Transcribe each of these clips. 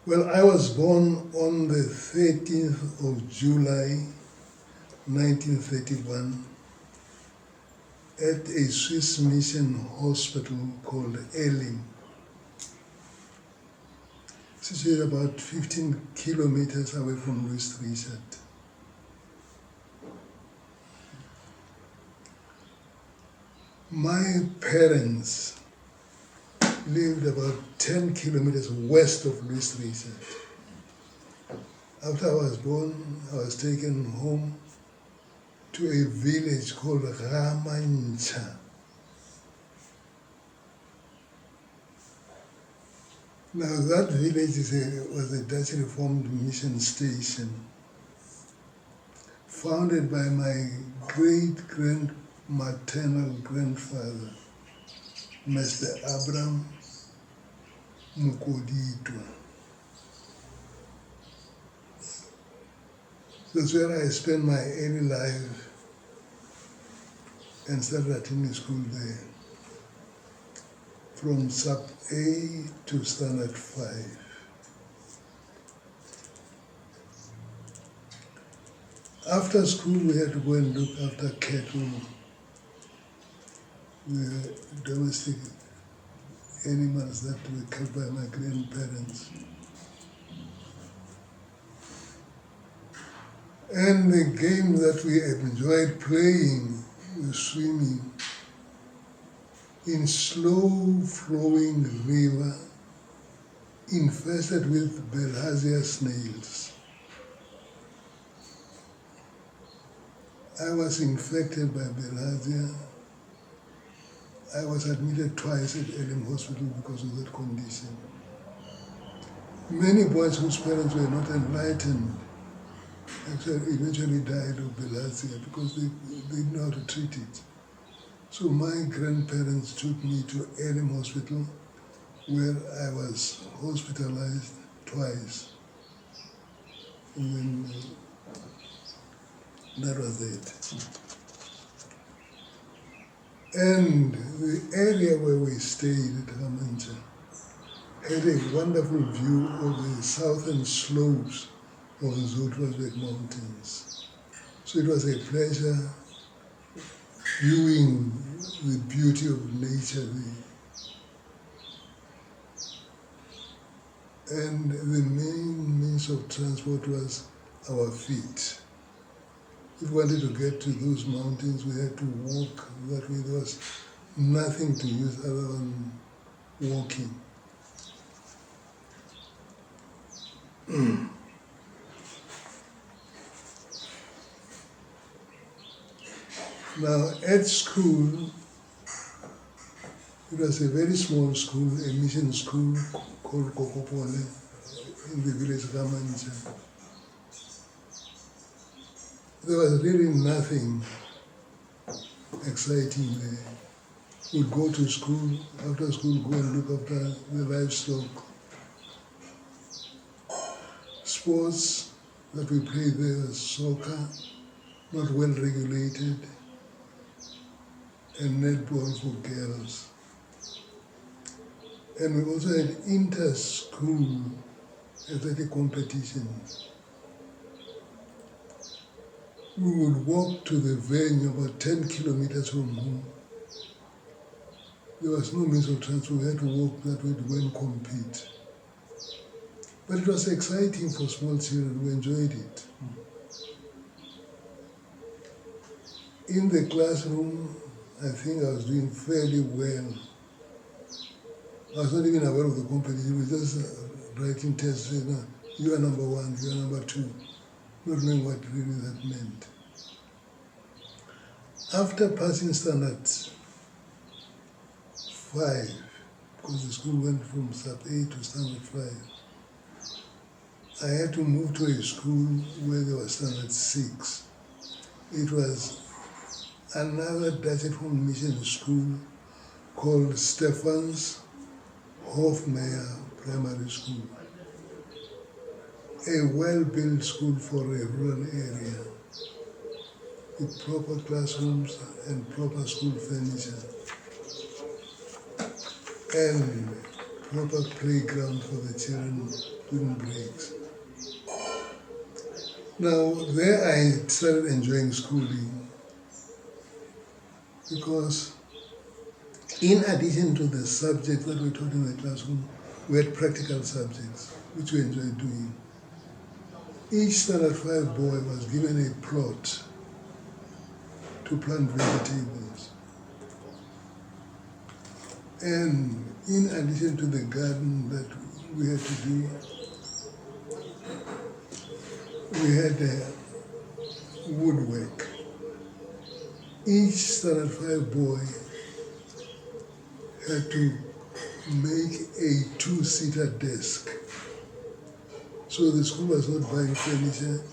Well, I was born on the 13th of July 1931 at a Swiss mission hospital called Elim, situated about 15 kilometers away from Louis Richard. My parents lived about 10 kilometers west of Louis Richard. After I was born, I was taken home to a village called Ramancha. Now that village was a Dutch Reformed mission station founded by my great-maternal grandfather, Mr. Abraham Mukoditwa. That's where I spent my early life and started attending school there, from sub A to standard 5. After school, we had to go and look after cattle, the domestic animals that were kept by my grandparents. And the game that we enjoyed playing was swimming in slow-flowing river infested with bilharzia snails. I was infected by bilharzia. I was admitted twice at Elim Hospital because of that condition. Many boys whose parents were not enlightened actually eventually died of bilharzia because they didn't know how to treat it. So my grandparents took me to Elim Hospital, where I was hospitalized twice. And then that was it. And the area where we stayed at Ramancha had a wonderful view of the southern slopes of the Zoutwansbeek Mountains. So it was a pleasure viewing the beauty of nature there. And the main means of transport was our feet. If we wanted to get to those mountains, we had to walk. That way there was nothing to use other than walking. Now, at school, it was a very small school, a mission school called Kokopole in the village Ramancha. There was really nothing exciting there. We'd go to school, after school go and look after the livestock. Sports that we played there was soccer, not well regulated, and netball for girls. And we also had inter-school athletic competitions. We would walk to the venue about 10 kilometers from home. There was no means of transport, we had to walk that way to go and compete. But it was exciting for small children, we enjoyed it. In the classroom, I think I was doing fairly well. I was not even aware of the competition, we were just writing tests, saying, no, you are number 1, you are number 2, not knowing what really that meant. After passing standard 5, because the school went from sub A to standard 5, I had to move to a school where there was standard 6. It was another Dutch Reformed mission school called Stephan's Hofmeyer Primary School. A well-built school for a rural area, with proper classrooms and proper school furniture. And proper playground for the children during breaks. Now, there I started enjoying schooling because in addition to the subjects that we taught in the classroom, we had practical subjects, which we enjoyed doing. Each standard 5 boy was given a plot to plant vegetables. And in addition to the garden that we had to do, we had woodwork. Each standard 5 boy had to make a 2-seater desk. So the school was not buying furniture,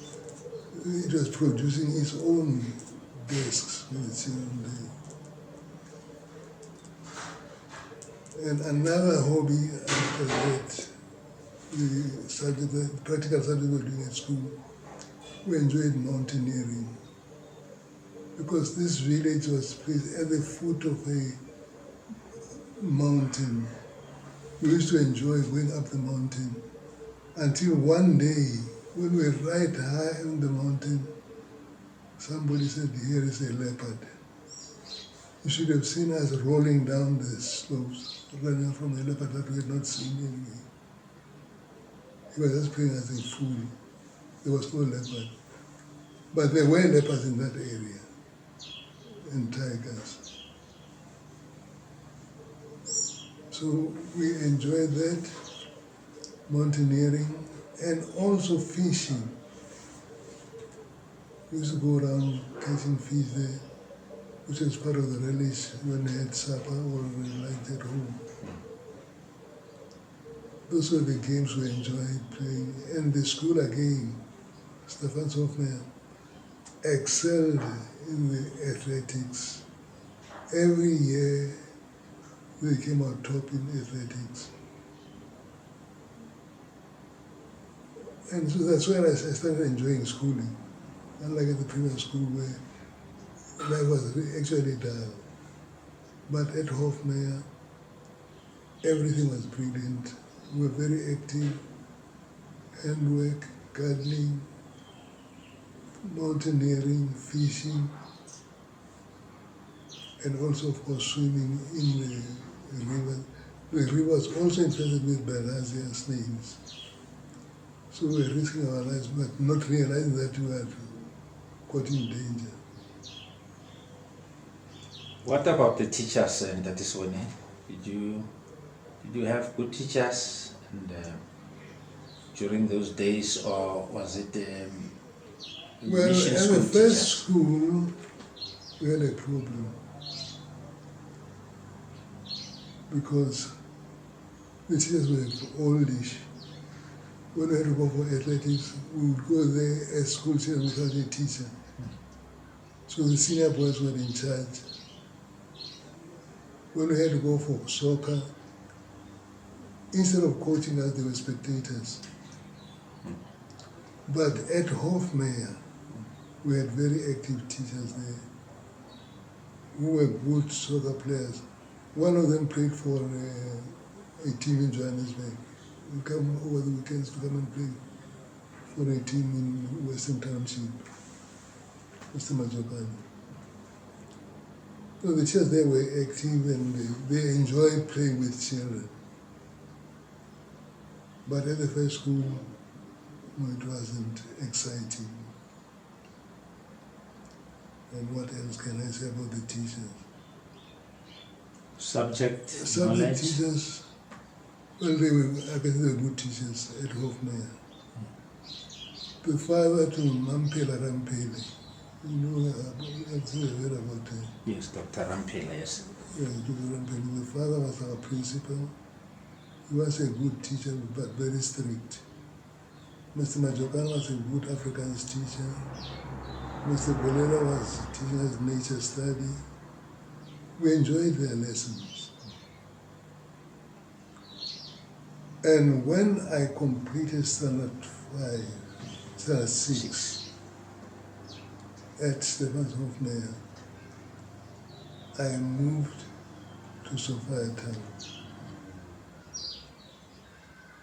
it was producing its own desks for the children there. And another hobby after that, the practical subject we were doing at school, we enjoyed mountaineering. Because this village was placed at the foot of a mountain. We used to enjoy going up the mountain until one day, when we were right high on the mountain, somebody said, "Here is a leopard." You should have seen us rolling down the slopes, running from a leopard that we had not seen anyway. He was just playing as a fool. There was no leopard. But there were leopards in that area, and tigers. So we enjoyed that, mountaineering, and also fishing. We used to go around catching fish there, which was part of the relish when we had supper or we liked at home. Those were the games we enjoyed playing. And the school again, Stefan Hofmeyr, excelled in the athletics. Every year they came out top in athletics. And so that's where I started enjoying schooling. Unlike at the previous school where life was actually dull. But at Hofmeyr, everything was brilliant. We were very active, handwork, gardening, mountaineering, fishing, and also, of course, swimming in the river. The river was also infested with bilharzia snails. So we were risking our lives, but not realizing that we were caught in danger. What about the teachers, Dr. Seboni? Did you have good teachers during those days, or was it Well, mission at school the first teachers? school, we had a problem because the teachers were oldish. When we had to go for athletics, we would go there as school children without a teacher. So the senior boys were in charge. When we had to go for soccer, instead of coaching us, they were spectators. But at Hofmeyr, we had very active teachers there who were good soccer players. One of them played for a team in Johannesburg. He come over the weekends to come and play for a team in Western Township, Mr. Majokani. So the teachers there were active and they enjoyed playing with children. But at the first school, no, it wasn't exciting. And what else can I say about the teachers? Subject Subject knowledge? teachers, well, I guess they were good teachers at Hofmeyr. The father to Mampela Rampele, you know, I've heard about him. Yes, Dr. Rampela, yes. Yeah, Dr. Rampele. The father was our principal. He was a good teacher, but very strict. Mr. Majokana was a good Afrikaans teacher. Mr. Bolela was teaching us nature study. We enjoyed their lessons. And when I completed standard 6 at Stefan Hofmeyr, I moved to Sophia Town.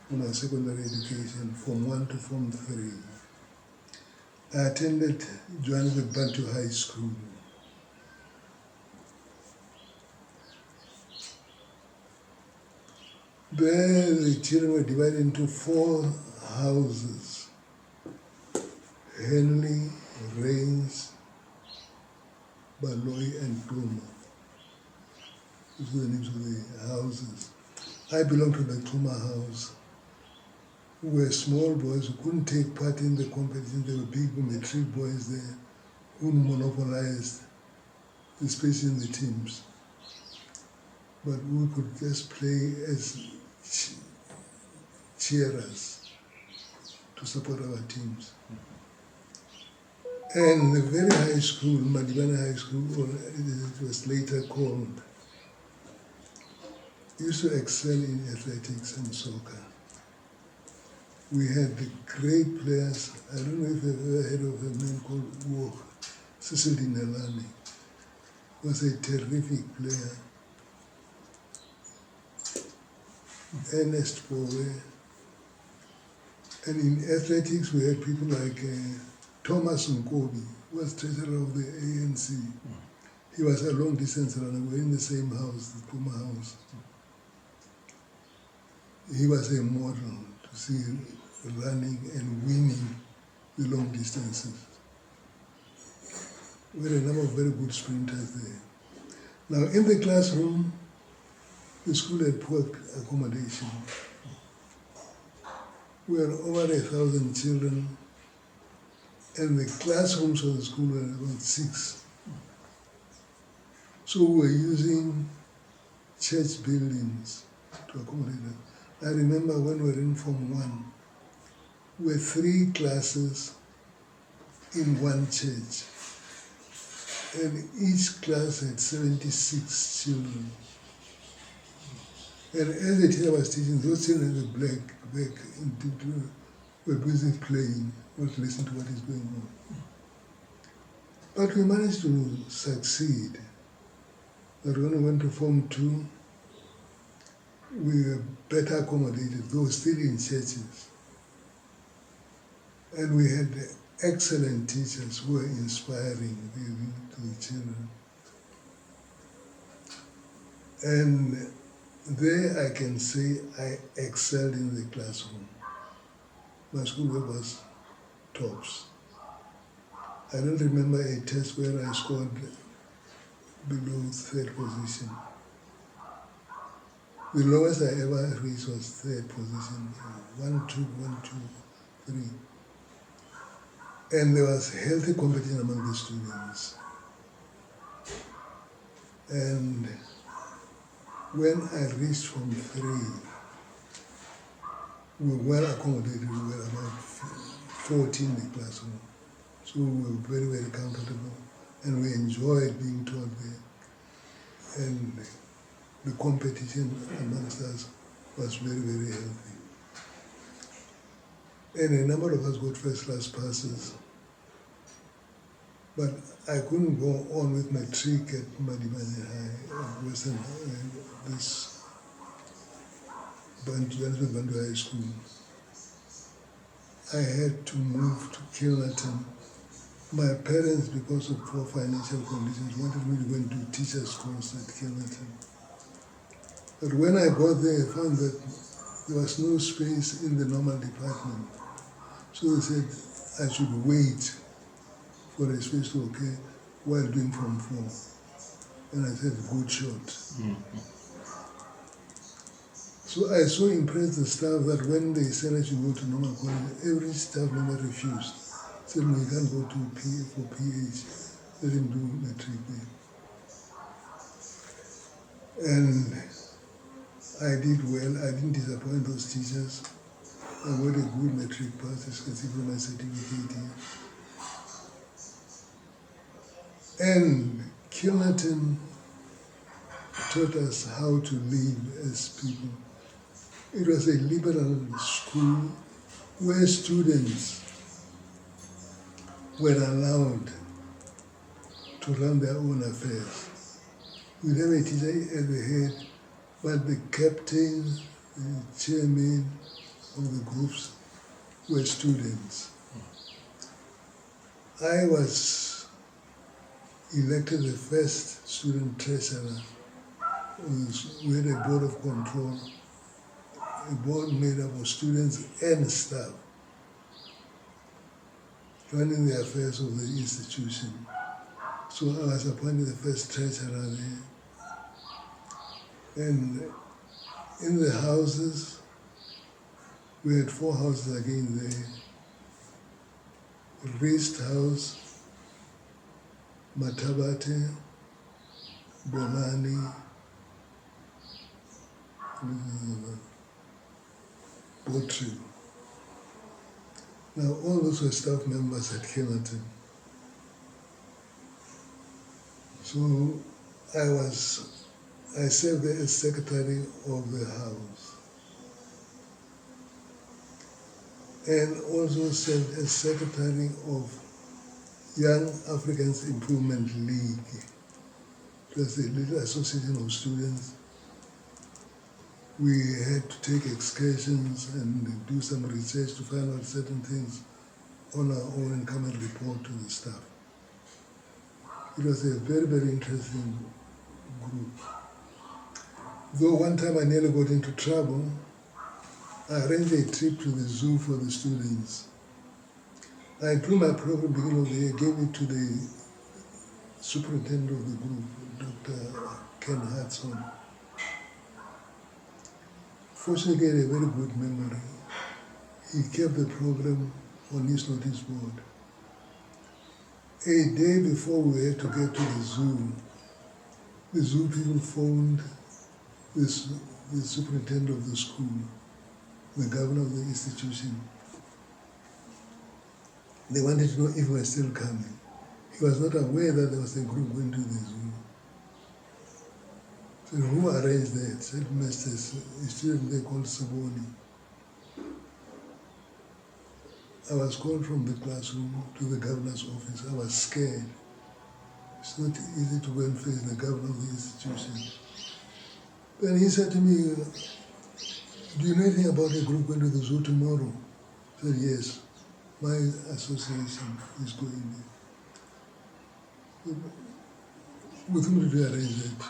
for my secondary education, from 1 to Form 3. I attended Johannesburg Bantu High School. There the children were divided into 4 houses: Henley, Rains, Baloy and Pluma. Those were the names of the houses. I belonged to the Pluma house. We were small boys who couldn't take part in the competition. There were big matric boys there who monopolized the space in the teams. But we could just play as cheerers to support our teams. And the very high school, Madibana High School, or it was later called, used to excel in athletics and soccer. We had the great players. I don't know if you've ever heard of a man called Walk, Cecil Dinalani. Was a terrific player. Ernest Bowe. And in athletics, we had people like Thomas Nkobi, who was treasurer of the ANC. He was a long distance runner. We were in the same house, the Puma house. He was a model to see running and winning the long distances. We had a number of very good sprinters there. Now, in the classroom, the school had poor accommodation. We had over 1,000 children, and the classrooms of the school were about 6. So we were using church buildings to accommodate them. I remember when we were in Form 1, we were 3 classes in one church, and each class had 76 children. And as the teacher was teaching, those children in the back were busy playing, not listening to what is going on. But we managed to succeed. But when we went to Form 2, we were better accommodated, though still in churches. And we had excellent teachers who were inspiring to the children. And there I can say I excelled in the classroom. My schoolwork was tops. I don't remember a test where I scored below 3rd position. The lowest I ever reached was 3rd position, 1, 2, 1, 2, 3. And there was healthy competition among the students. And when I reached Form 3, we were well accommodated. We were about 14 in the classroom. So we were very, very comfortable. And we enjoyed being taught there. And the competition amongst us was very, very healthy. And a number of us got first-class passes. But I couldn't go on with my trick at Madibane High, Western this Johannesburg Bantu High School. I had to move to Kilnerton. My parents, because of poor financial conditions, wanted me to go and do teacher's course at Kilnerton. But when I got there, I found that there was no space in the normal department. So they said I should wait for a space to occur while doing Form 4. And I said, good shot. Mm-hmm. So I so impressed the staff that when they said I should go to normal college, every staff member refused. Said, no, you can't go to for PH. Let him do matric there. And I did well. I didn't disappoint those teachers. I got a good matric pass, as you can see from my certificate here. And Kilnerton taught us how to live as people. It was a liberal school where students were allowed to run their own affairs. We'd have a teacher at the head, but the captain, the chairman, of the groups were students. I was elected the first student treasurer. We had a board of control, a board made up of students and staff, running the affairs of the institution. So I was appointed the first treasurer there. And in the houses, we had 4 houses again there. Rest House, Matabate, Bolani, Botry. Now all those were staff members at Kennington. So I served there as secretary of the house and also served as secretary of Young Africans Improvement League. It was a little association of students. We had to take excursions and do some research to find out certain things on our own and come and report to the staff. It was a very, very interesting group. Though one time I nearly got into trouble, I arranged a trip to the zoo for the students. I drew my program beginning of the year, gave it to the superintendent of the group, Dr. Ken Hudson. Fortunately, he had a very good memory. He kept the program on his notice board. A day before we had to get to the zoo people phoned the superintendent of the school, the governor of the institution. They wanted to know if we were still coming. He was not aware that there was a group going to the zoo. So who arranged that? Said a student there called Seboni. I was called from the classroom to the governor's office. I was scared. It's not easy to go and face the governor of the institution. Then he said to me, do you know anything about a group going to the zoo tomorrow? I said, yes, my association is going there. With whom did you arrange that?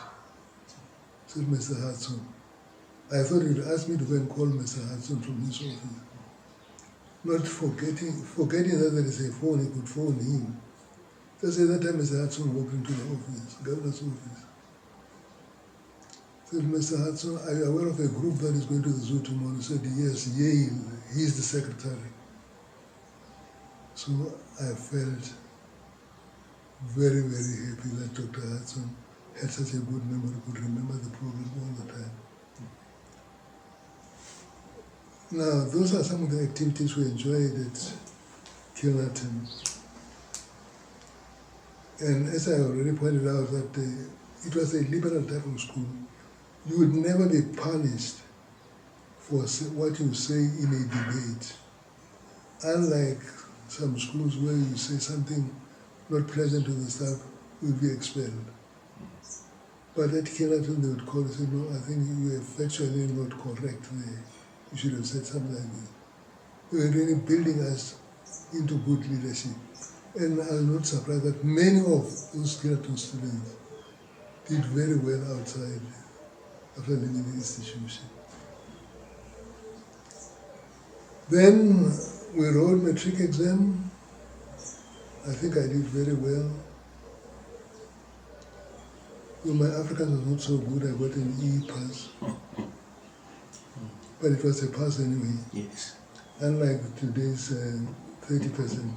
Said Mr. Hudson. I thought he'd ask me to go and call Mr. Hudson from his office. Not forgetting that there is a phone, he could phone him. Just at that time, Mr. Hudson walked into the office, governor's office. Said, Mr. Hudson, are you aware of a group that is going to the zoo tomorrow? He said, yes, Yale, he's the secretary. So I felt very, very happy that Dr. Hudson had such a good memory, could remember the program all the time. Now, those are some of the activities we enjoyed at Kennington. And as I already pointed out, that it was a liberal type of school. You would never be punished for what you say in a debate. Unlike some schools where you say something not pleasant to the staff, you'll be expelled. But at Kennington, they would call and say, no, I think you are factually not correct there. You should have said something like that. They were really building us into good leadership. And I'm not surprised that many of those Kennington students did very well outside after leaving the institution. Then we wrote matric exam. I think I did very well. Though my African was not so good, I got an E pass. But it was a pass anyway. Yes. Unlike today's 30%.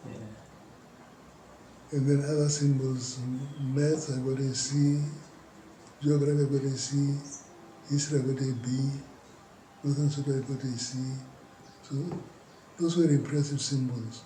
Yeah. And then other symbols, math I got a C, geography I got a C, history I got a B, Northern Soto I got a C. So those were impressive symbols.